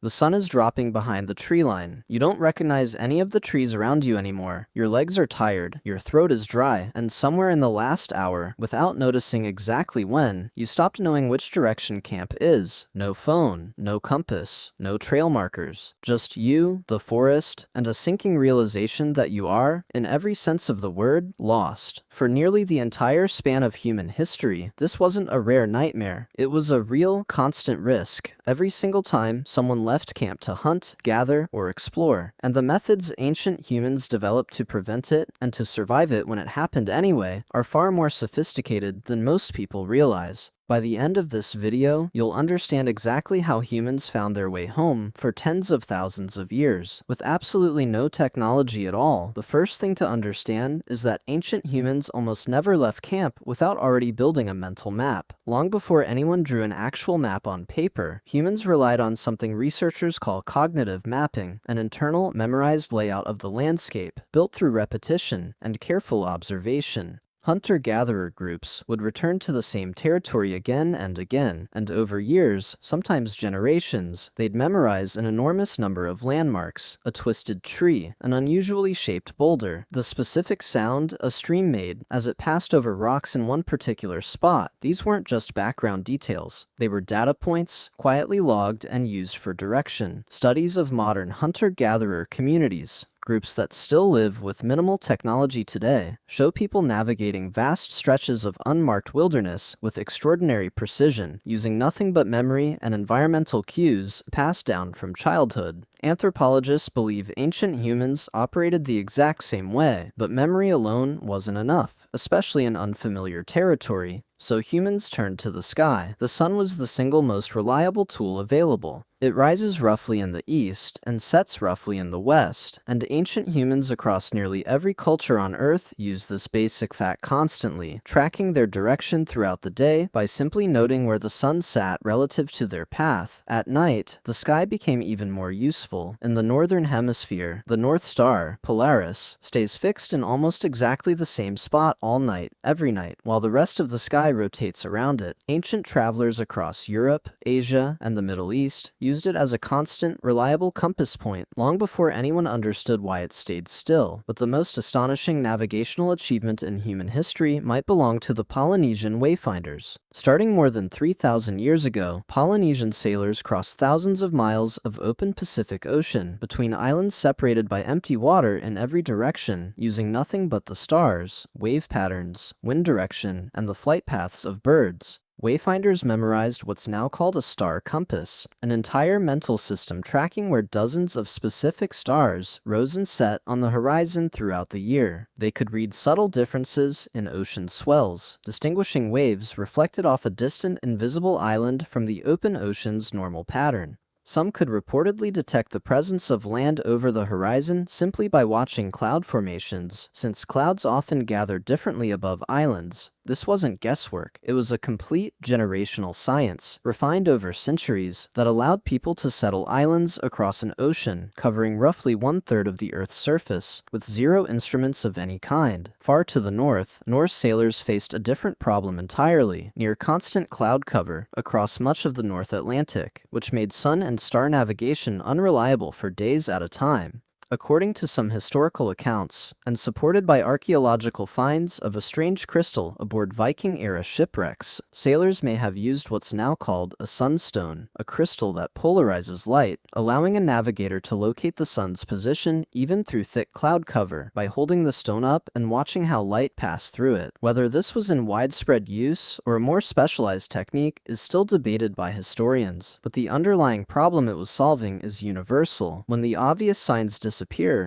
The sun is dropping behind the tree line. You don't recognize any of the trees around you anymore. Your legs are tired, your throat is dry, and somewhere in the last hour, without noticing exactly when, you stopped knowing which direction camp is. No phone, no compass, no trail markers. Just you, the forest, and a sinking realization that you are, in every sense of the word, lost. For nearly the entire span of human history, this wasn't a rare nightmare. It was a real, constant risk. Every single time someone left camp to hunt, gather, or explore, and the methods ancient humans developed to prevent it and to survive it when it happened anyway are far more sophisticated than most people realize. By the end of this video, you'll understand exactly how humans found their way home for tens of thousands of years. With absolutely no technology at all, the first thing to understand is that ancient humans almost never left camp without already building a mental map. Long before anyone drew an actual map on paper, humans relied on something researchers call cognitive mapping, an internal, memorized layout of the landscape, built through repetition and careful observation. Hunter-gatherer groups would return to the same territory again and again, and over years, sometimes generations, they'd memorize an enormous number of landmarks: a twisted tree, an unusually shaped boulder, the specific sound a stream made as it passed over rocks in one particular spot. These weren't just background details. They were data points, quietly logged and used for direction. Studies of modern hunter-gatherer communities, groups that still live with minimal technology today, show people navigating vast stretches of unmarked wilderness with extraordinary precision, using nothing but memory and environmental cues passed down from childhood. Anthropologists believe ancient humans operated the exact same way, but memory alone wasn't enough, especially in unfamiliar territory. So humans turned to the sky. The sun was the single most reliable tool available. It rises roughly in the east and sets roughly in the west, and ancient humans across nearly every culture on Earth used this basic fact constantly, tracking their direction throughout the day by simply noting where the sun sat relative to their path. At night, the sky became even more useful. In the northern hemisphere, the North Star, Polaris, stays fixed in almost exactly the same spot all night, every night, while the rest of the sky rotates around it. Ancient travelers across Europe, Asia, and the Middle East used it as a constant, reliable compass point long before anyone understood why it stayed still. But the most astonishing navigational achievement in human history might belong to the Polynesian wayfinders. Starting more than 3,000 years ago, Polynesian sailors crossed thousands of miles of open Pacific Ocean between islands separated by empty water in every direction, using nothing but the stars, wave patterns, wind direction, and the flight paths of birds. Wayfinders memorized what's now called a star compass, an entire mental system tracking where dozens of specific stars rose and set on the horizon throughout the year. They could read subtle differences in ocean swells, distinguishing waves reflected off a distant invisible island from the open ocean's normal pattern. Some could reportedly detect the presence of land over the horizon simply by watching cloud formations, since clouds often gather differently above islands. This wasn't guesswork. It was a complete generational science, refined over centuries, that allowed people to settle islands across an ocean covering roughly 1/3 of the Earth's surface, with zero instruments of any kind. Far to the north, Norse sailors faced a different problem entirely: near constant cloud cover across much of the North Atlantic, which made sun and star navigation unreliable for days at a time. According to some historical accounts, and supported by archaeological finds of a strange crystal aboard Viking-era shipwrecks, sailors may have used what's now called a sunstone, a crystal that polarizes light, allowing a navigator to locate the sun's position even through thick cloud cover by holding the stone up and watching how light passed through it. Whether this was in widespread use or a more specialized technique is still debated by historians, but the underlying problem it was solving is universal. When the obvious signs disappear,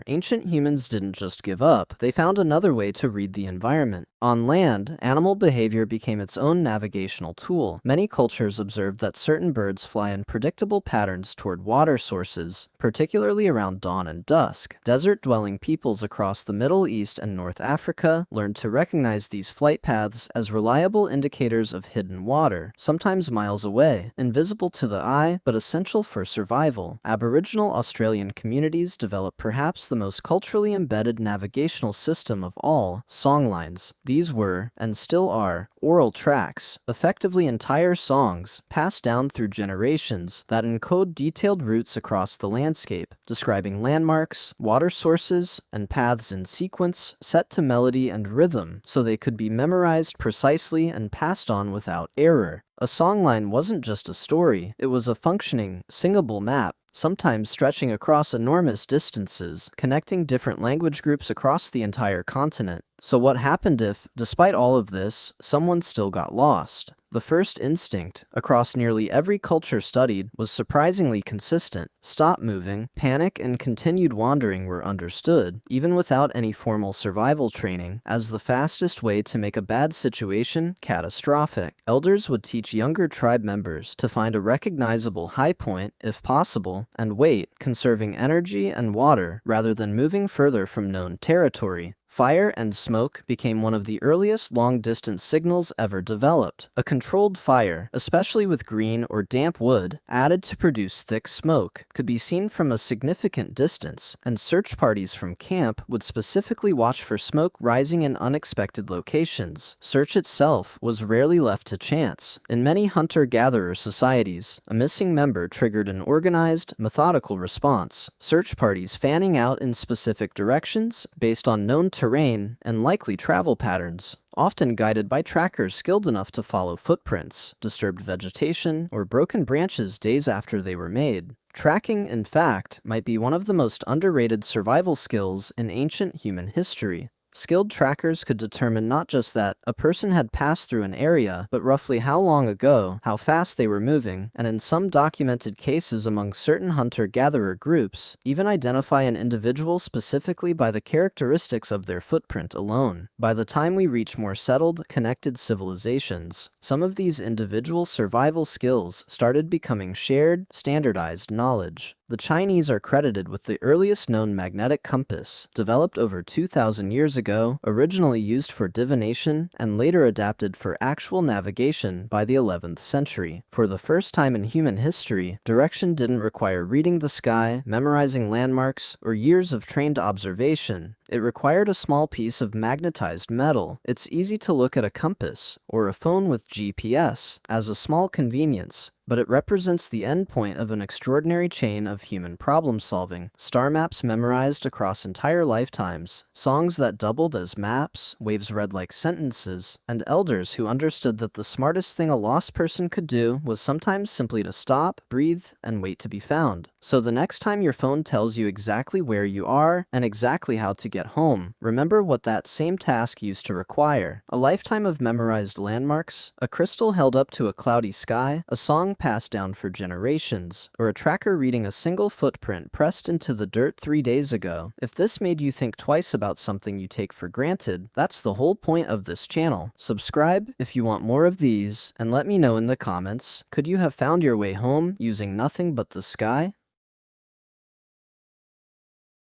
ancient humans didn't just give up. They found another way to read the environment. On land, animal behavior became its own navigational tool. Many cultures observed that certain birds fly in predictable patterns toward water sources, particularly around dawn and dusk. Desert-dwelling peoples across the Middle East and North Africa learned to recognize these flight paths as reliable indicators of hidden water, sometimes miles away, invisible to the eye but essential for survival. Aboriginal Australian communities developed perhaps the most culturally embedded navigational system of all: songlines. These were, and still are, oral tracks, effectively entire songs, passed down through generations that encode detailed routes across the landscape, describing landmarks, water sources, and paths in sequence, set to melody and rhythm, so they could be memorized precisely and passed on without error. A songline wasn't just a story, it was a functioning, singable map, sometimes stretching across enormous distances, connecting different language groups across the entire continent. So what happened if, despite all of this, someone still got lost? The first instinct, across nearly every culture studied, was surprisingly consistent. Stop moving, panic, and continued wandering were understood, even without any formal survival training, as the fastest way to make a bad situation catastrophic. Elders would teach younger tribe members to find a recognizable high point, if possible, and wait, conserving energy and water rather than moving further from known territory. Fire and smoke became one of the earliest long-distance signals ever developed. A controlled fire, especially with green or damp wood, added to produce thick smoke, could be seen from a significant distance, and search parties from camp would specifically watch for smoke rising in unexpected locations. Search itself was rarely left to chance. In many hunter-gatherer societies, a missing member triggered an organized, methodical response, search parties fanning out in specific directions based on known terrain and likely travel patterns, often guided by trackers skilled enough to follow footprints, disturbed vegetation, or broken branches days after they were made. Tracking, in fact, might be one of the most underrated survival skills in ancient human history. Skilled trackers could determine not just that a person had passed through an area, but roughly how long ago, how fast they were moving, and in some documented cases among certain hunter-gatherer groups, even identify an individual specifically by the characteristics of their footprint alone. By the time we reach more settled, connected civilizations, some of these individual survival skills started becoming shared, standardized knowledge. The Chinese are credited with the earliest known magnetic compass, developed over 2,000 years ago, originally used for divination, and later adapted for actual navigation by the 11th century. For the first time in human history, direction didn't require reading the sky, memorizing landmarks, or years of trained observation. It required a small piece of magnetized metal. It's easy to look at a compass, or a phone with GPS, as a small convenience, but it represents the endpoint of an extraordinary chain of human problem-solving. Star maps memorized across entire lifetimes, songs that doubled as maps, waves read like sentences, and elders who understood that the smartest thing a lost person could do was sometimes simply to stop, breathe, and wait to be found. So the next time your phone tells you exactly where you are and exactly how to get home, remember what that same task used to require. A lifetime of memorized landmarks, a crystal held up to a cloudy sky, a song passed down for generations, or a tracker reading a single footprint pressed into the dirt 3 days ago. If this made you think twice about something you take for granted, that's the whole point of this channel. Subscribe if you want more of these, and let me know in the comments, could you have found your way home using nothing but the sky?